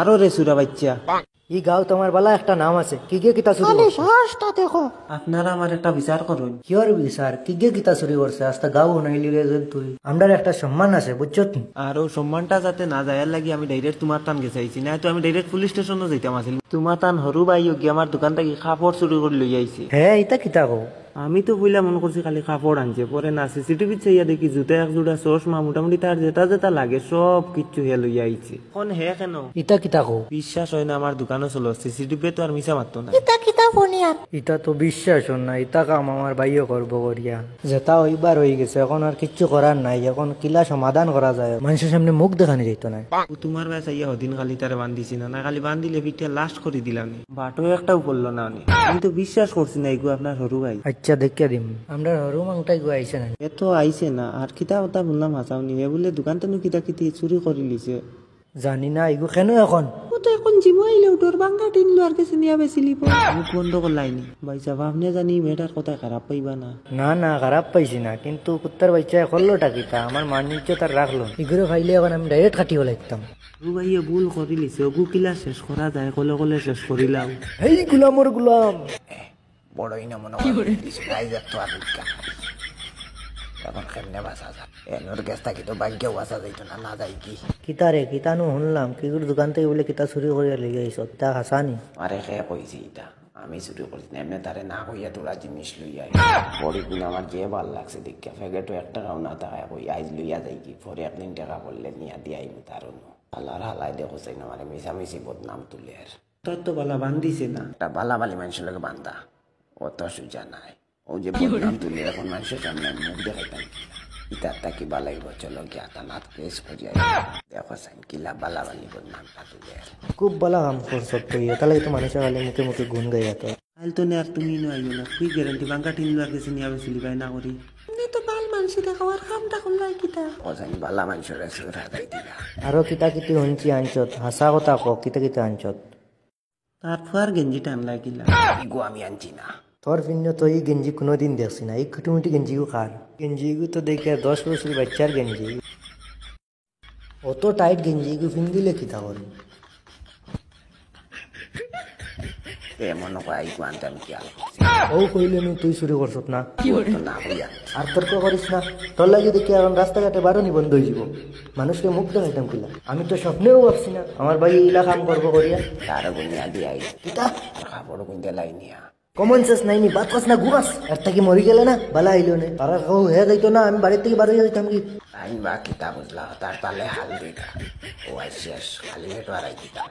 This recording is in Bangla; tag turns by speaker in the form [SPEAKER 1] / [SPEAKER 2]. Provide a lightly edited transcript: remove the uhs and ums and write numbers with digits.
[SPEAKER 1] আরো রে সুরা বাচ্চা
[SPEAKER 2] ই গাঁও তোমার বালা একটা নাম আছে কি গে কিতা চুরি করছে
[SPEAKER 3] দেখো
[SPEAKER 1] আপনারা আমার একটা বিচার করুন।
[SPEAKER 2] কিয়র বিচার কি গে কিতা চুরি করছে আস্তা গাঁও নাইলি রে যে তুই আমরার একটা সম্মান আছে বুঝছ তুই
[SPEAKER 1] আর ও সম্মানটা যাতে না যায় লাগি আমি ডাইরেক্ট তোমার টান গেছাইছি না তো আমি ডাইরেক্ট পুলিশ স্টেশনে যাইতাম আছিল। তোমার টান হরু বাই গিয়ে আমার দোকান থেকে কাপড় চুরি করে লই আইছে।
[SPEAKER 2] হ্যাঁ ইতা কিতা কও
[SPEAKER 1] আমি তো বুঝলাম মনে করছি খালি কাপড় আনছে, পরে না সিসিটিভি চাইয়া দেখি জুতা এক জোড়া চশমা মোটামুটি তার যেটা যেটা লাগে সব কিছু হে লইয়া আইছে। কোন হে কেন
[SPEAKER 2] ইতা কিতা কও
[SPEAKER 1] বিশ্বাস হয় না আমার দোকানে চলো সিসিটিভি তো আর মিছা মারতো না।
[SPEAKER 2] ইতা তো বিশ্বাস না ইতা কাম আমার বাইও করব করিয়া যেটা হইবার হয়ে গেছে এখন আর কিচ্ছু করার নাই এখন কিলা সমাধান করা যায় মানুষের সামনে মুখ দেখানি যাইত না
[SPEAKER 1] ও তোমার বাস আইয়া হদিন খালি তারে বান্ধিছি না না খালি বান্ধিলে পিঠে লাস্ট করে দিলাম বাটো একটাও পড়লো না আমি তো বিশ্বাস করছি না এগু আপনার হরু ভাই।
[SPEAKER 2] আচ্ছা দেখিয়া দিম আমরা হরু মাংটাই গো আইছে না
[SPEAKER 1] এত আইছে না আর কিতা কথা বললাম হাসাও নি বলে দোকান তেন কিতা কিতি চুরি করে লিছে
[SPEAKER 2] জানি না এগু কেন এখন
[SPEAKER 1] ও তো এখন জিমো আইলে উঠোর বাঙ্গা টিনলো আর কাছে নিয়া বেছিলি মুখ বন্ধ করলাইনি ভাই সাহেব আপনি জানি মেয়েটার কথা খারাপ পাইবা না।
[SPEAKER 2] না না খারাপ পাইছি না কিন্তু কুত্তার বাচ্চা করলোটা কিতা আমার মানিজ্য তার রাখলো এগুলো খাইলে এখন আমি ডাইরেক্ট কাটিও লাগতাম
[SPEAKER 1] ও ভাইয়ে ভুল করে লিছে ওগু কিলা শেষ করা যায় কলে কলে শেষ করিলাম।
[SPEAKER 2] এই গুলামর গুলাম
[SPEAKER 4] বড়ই না মনে হয় তো আর এখন কেমনে বাসা যায় এনোর গ্যাস থাকি তো ভাগ্যেও বাসা যাইতো না না যাই কি
[SPEAKER 2] কিতা রে কিতা নু শুনলাম কিগুর দোকান থেকে বলে কিতা চুরি করিয়া লেগে আইস তা হাসানি
[SPEAKER 4] আরে খে কইছি এটা আমি চুরি করছি না এমনি তারে না কইয়া তোরা জিনিস লইয়া পরে কিন্তু আমার যে ভাল লাগছে দেখে ফেগেটো একটা টাকাও না টাকা কই আইজ লইয়া যাই কি পরে 1-2 টাকা বললে নিয়া দিয়াই তারও আল্লাহর হালাই দেখো চাই না মানে মিশামিশি বদনাম তুলে আর
[SPEAKER 1] তোর তো বালা বান্ধিছে না
[SPEAKER 4] একটা বালাবালি মানুষের লোক বান্ধা অত সুজা নাই ও যে বদনাম তুলে এখন মানুষের সামনে মুখ দেখাইতাম ইতারটা কি বালাইব চলো গিয়া কানাত কেস করিয়া দেখো সাইন কিলা বালাবালি বদনামটা তুলে আর
[SPEAKER 2] খুব ভালো কাম করছ তুই তাহলে তো মানুষের খালি মুখে মুখে গুণ গাইয়া তো
[SPEAKER 1] আইল তো নে আর তুমি নো আইও না কি গ্যারান্টি বাঙ্গা টিনলো আর কাছে নিয়া বেছিলি ভাই না করি তো বাল মানসি দেখাওয়ার কামটা করলাই কিতা
[SPEAKER 4] ও জানি বালা মানুষের সুর হাতাই দিলা
[SPEAKER 2] আরো কিতা কিতি শুনছি আনছত হাসা কথা ক কিতা কিতা আনছত
[SPEAKER 1] তারপর গেঞ্জিটা আনলাই কিলা
[SPEAKER 4] ইগো আমি আনছি না
[SPEAKER 2] তোর ভিন্ন তো এই গেঞ্জি কোনোদিন দেখছি না এই খুঁটিমুটি গেঞ্জিও খার গেঞ্জিগু তো দেখে 10 বছর বাচ্চার গেঞ্জি অত টাইট গেঞ্জিগু পিন্দিলে কিতা করি
[SPEAKER 4] এমন কয় ইগো আনতে আমি কি আল করছি
[SPEAKER 2] ও কইলে নি তুই চুরি করছত না
[SPEAKER 4] তো না হইয়া
[SPEAKER 2] আর তর্ক করিস না তোর লাগে দেখি এখন রাস্তাঘাটে বারোনি বন্ধ হয়ে যাব মানুষকে মুখ দেখাইতাম কিলা আমি তো স্বপ্নেও ভাবছি না আমার ভাই ইলা কাম করবো করিয়া
[SPEAKER 4] তারও গুনিয়া দিয়ে আই
[SPEAKER 2] কিতা
[SPEAKER 4] খাবড় গুনতে লাই নিয়া
[SPEAKER 2] কমন সেন্স নাই নি বাত কস না ঘুমাস আর তাকে মরি গেলে না বালা আইলো না তারা কাউ হে যাইতো না আমি বাড়ির থেকে বারো যাইতাম কি
[SPEAKER 4] আইন বা কিতা বুঝলা তার পালে হাল দিতা ও আই শেষ খালি হেঁটো আর আই দিতা